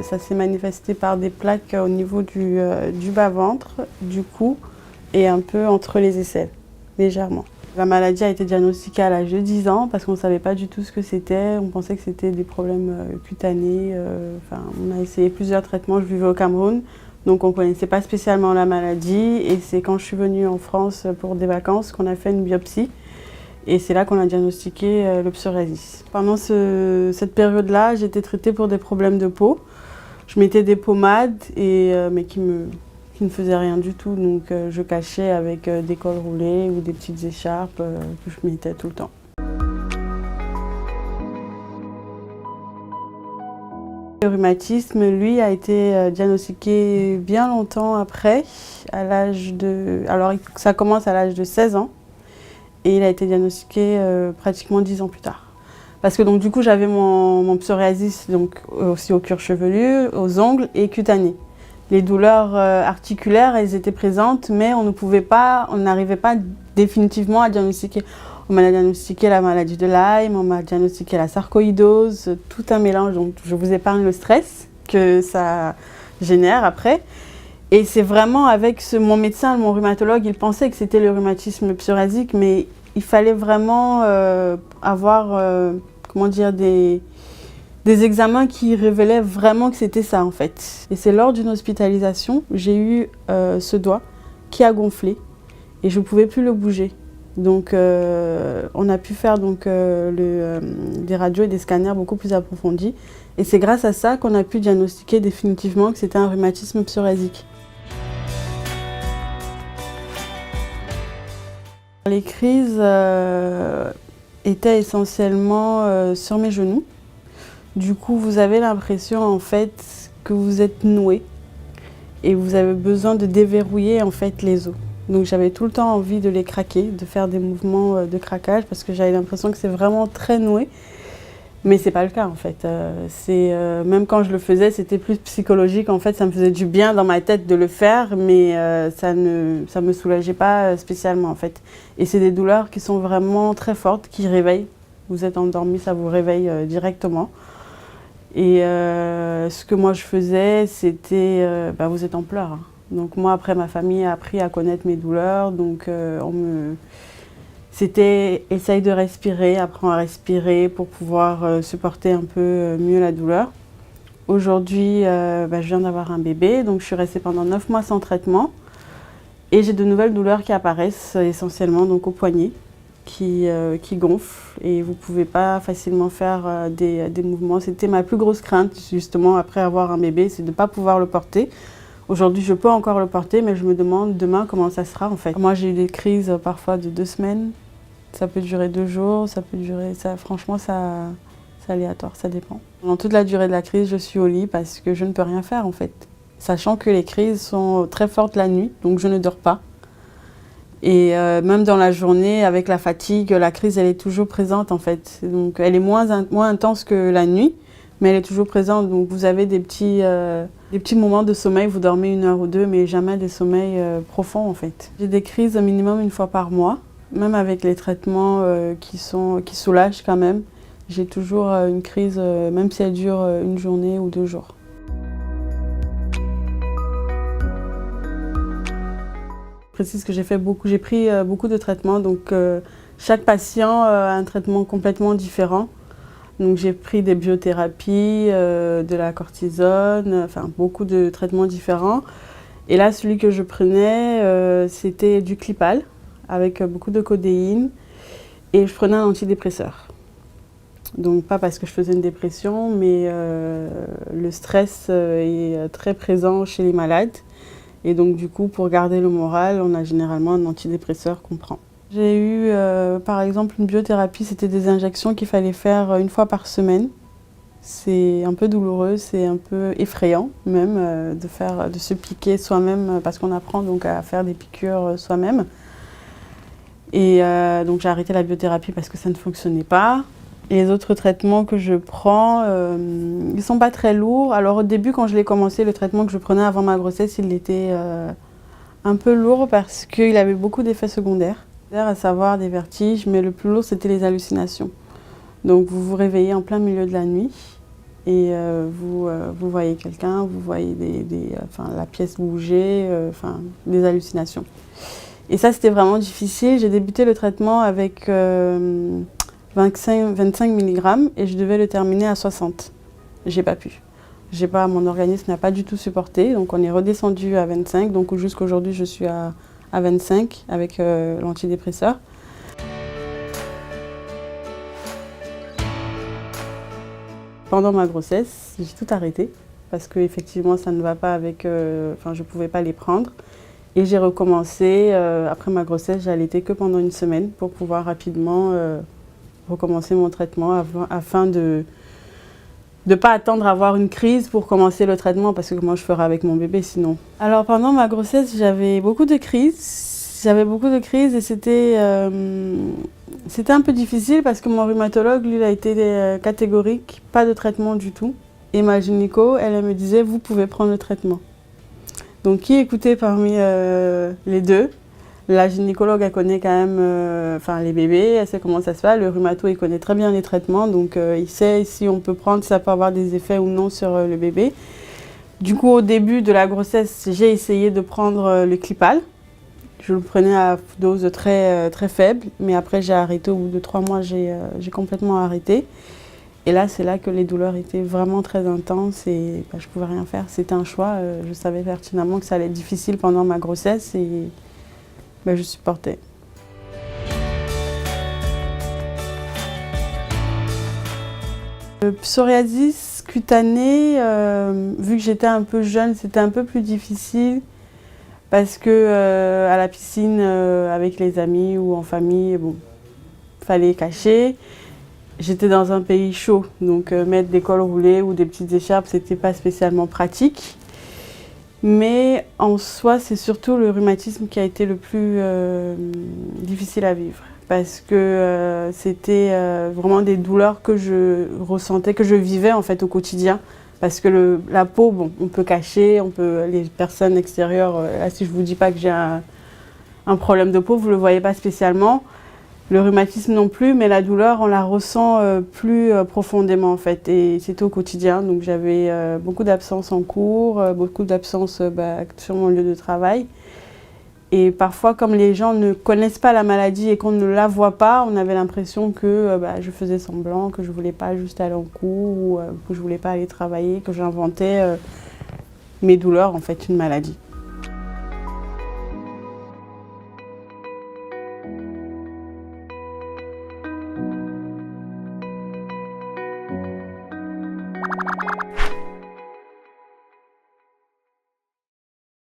Ça s'est manifesté par des plaques au niveau du bas-ventre, du cou et un peu entre les aisselles, légèrement. La maladie a été diagnostiquée à l'âge de 10 ans parce qu'on ne savait pas du tout ce que c'était. On pensait que c'était des problèmes cutanés. On a essayé plusieurs traitements. Je vivais au Cameroun, donc on ne connaissait pas spécialement la maladie. Et c'est quand je suis venue en France pour des vacances qu'on a fait une biopsie. Et c'est là qu'on a diagnostiqué le psoriasis. Pendant cette période-là, j'étais traitée pour des problèmes de peau. Je mettais des pommades, mais qui ne faisaient rien du tout. Donc je cachais avec des cols roulés ou des petites écharpes que je mettais tout le temps. Le rhumatisme, lui, a été diagnostiqué bien longtemps après, Alors ça commence à l'âge de 16 ans. Et il a été diagnostiqué pratiquement 10 ans plus tard. Parce que donc, du coup, j'avais mon psoriasis donc, aussi au cuir chevelu, aux ongles et cutané. Les douleurs articulaires, elles étaient présentes, mais on n'arrivait pas définitivement à diagnostiquer. On m'a diagnostiqué la maladie de Lyme, on m'a diagnostiqué la sarcoïdose, tout un mélange. Donc, je vous épargne le stress que ça génère après. Et c'est vraiment avec mon médecin, mon rhumatologue, il pensait que c'était le rhumatisme psoriasique, mais il fallait vraiment avoir des examens qui révélaient vraiment que c'était ça en fait. Et c'est lors d'une hospitalisation, j'ai eu ce doigt qui a gonflé et je ne pouvais plus le bouger. Donc on a pu faire des radios et des scanners beaucoup plus approfondis. Et c'est grâce à ça qu'on a pu diagnostiquer définitivement que c'était un rhumatisme psoriasique. Les crises étaient essentiellement sur mes genoux. Du coup, vous avez l'impression en fait que vous êtes noué et vous avez besoin de déverrouiller en fait les os. Donc j'avais tout le temps envie de les craquer, de faire des mouvements de craquage parce que j'avais l'impression que c'est vraiment très noué. Mais c'est pas le cas en fait. Même quand je le faisais, c'était plus psychologique. En fait, ça me faisait du bien dans ma tête de le faire, mais ça me soulageait pas spécialement en fait. Et c'est des douleurs qui sont vraiment très fortes, qui réveillent. Vous êtes endormi, ça vous réveille directement. Et ce que moi je faisais, c'était, vous êtes en pleurs. Hein. Donc moi, après, ma famille a appris à connaître mes douleurs, donc c'était essaye de respirer, apprends à respirer pour pouvoir supporter un peu mieux la douleur. Aujourd'hui, je viens d'avoir un bébé, donc je suis restée pendant 9 mois sans traitement. Et j'ai de nouvelles douleurs qui apparaissent essentiellement donc au poignet, qui gonflent. Et vous ne pouvez pas facilement faire des mouvements. C'était ma plus grosse crainte, justement, après avoir un bébé, c'est de ne pas pouvoir le porter. Aujourd'hui, je peux encore le porter, mais je me demande demain comment ça sera en fait. Moi, j'ai eu des crises parfois de 2 semaines. Ça peut durer 2 jours, ça peut durer... Franchement, c'est aléatoire, ça dépend. Pendant toute la durée de la crise, je suis au lit parce que je ne peux rien faire en fait. Sachant que les crises sont très fortes la nuit, donc je ne dors pas. Et même dans la journée, avec la fatigue, la crise, elle est toujours présente en fait. Donc elle est moins intense que la nuit, mais elle est toujours présente. Donc vous avez des petits moments de sommeil, vous dormez 1 heure ou 2, mais jamais des sommeils profonds en fait. J'ai des crises au minimum 1 fois par mois. Même avec les traitements qui soulagent quand même, j'ai toujours une crise, même si elle dure 1 journée ou 2 jours. Je précise que j'ai pris beaucoup de traitements, donc chaque patient a un traitement complètement différent. Donc j'ai pris des biothérapies, de la cortisone, enfin beaucoup de traitements différents. Et là, celui que je prenais, c'était du Clipal, avec beaucoup de codéine, et je prenais un antidépresseur. Donc pas parce que je faisais une dépression, mais le stress est très présent chez les malades. Et donc du coup, pour garder le moral, on a généralement un antidépresseur qu'on prend. J'ai eu par exemple une biothérapie, c'était des injections qu'il fallait faire 1 fois par semaine. C'est un peu douloureux, c'est un peu effrayant même de se piquer soi-même parce qu'on apprend donc à faire des piqûres soi-même. Et donc j'ai arrêté la biothérapie parce que ça ne fonctionnait pas. Et les autres traitements que je prends, ils ne sont pas très lourds. Alors au début, quand je l'ai commencé, le traitement que je prenais avant ma grossesse, il était un peu lourd parce qu'il avait beaucoup d'effets secondaires, à savoir des vertiges, mais le plus lourd, c'était les hallucinations. Donc vous vous réveillez en plein milieu de la nuit et vous voyez quelqu'un, vous voyez la pièce bouger, des hallucinations. Et ça, c'était vraiment difficile. J'ai débuté le traitement avec 25 mg et je devais le terminer à 60. J'ai pas pu. Mon organisme n'a pas du tout supporté, donc on est redescendu à 25. Donc jusqu'aujourd'hui, je suis à 25 avec l'antidépresseur. Pendant ma grossesse, j'ai tout arrêté parce qu'effectivement, ça ne va pas avec... je ne pouvais pas les prendre. Et j'ai recommencé, après ma grossesse, j'ai allaité que pendant une semaine pour pouvoir rapidement recommencer mon traitement afin de ne pas attendre à avoir une crise pour commencer le traitement parce que comment je ferais avec mon bébé sinon. Alors pendant ma grossesse, j'avais beaucoup de crises. Et c'était un peu difficile parce que mon rhumatologue, lui, il a été catégorique, pas de traitement du tout. Et ma gynéco, elle me disait, vous pouvez prendre le traitement. Donc, qui écoutait parmi les deux? La gynécologue, elle connaît quand même les bébés, elle sait comment ça se passe. Le rhumato, il connaît très bien les traitements, donc il sait si on peut prendre, si ça peut avoir des effets ou non sur le bébé. Du coup, au début de la grossesse, j'ai essayé de prendre le Clipal. Je le prenais à dose très faible, mais après j'ai arrêté. Au bout de 3 mois, j'ai complètement arrêté. Et là, c'est là que les douleurs étaient vraiment très intenses et je ne pouvais rien faire. C'était un choix. Je savais pertinemment que ça allait être difficile pendant ma grossesse et je supportais. Le psoriasis cutané, vu que j'étais un peu jeune, c'était un peu plus difficile parce que à la piscine, avec les amis ou en famille, fallait cacher. J'étais dans un pays chaud, donc mettre des cols roulés ou des petites écharpes, c'était pas spécialement pratique. Mais en soi, c'est surtout le rhumatisme qui a été le plus difficile à vivre. Parce que c'était vraiment des douleurs que je ressentais, que je vivais en fait au quotidien. Parce que la peau, on peut cacher, les personnes extérieures, là, si je vous dis pas que j'ai un problème de peau, vous le voyez pas spécialement. Le rhumatisme non plus, mais la douleur, on la ressent plus profondément en fait. Et c'était au quotidien, donc j'avais beaucoup d'absences en cours, beaucoup d'absences sur mon lieu de travail. Et parfois, comme les gens ne connaissent pas la maladie et qu'on ne la voit pas, on avait l'impression que je faisais semblant, que je ne voulais pas juste aller en cours, ou que je ne voulais pas aller travailler, que j'inventais mes douleurs, en fait, une maladie.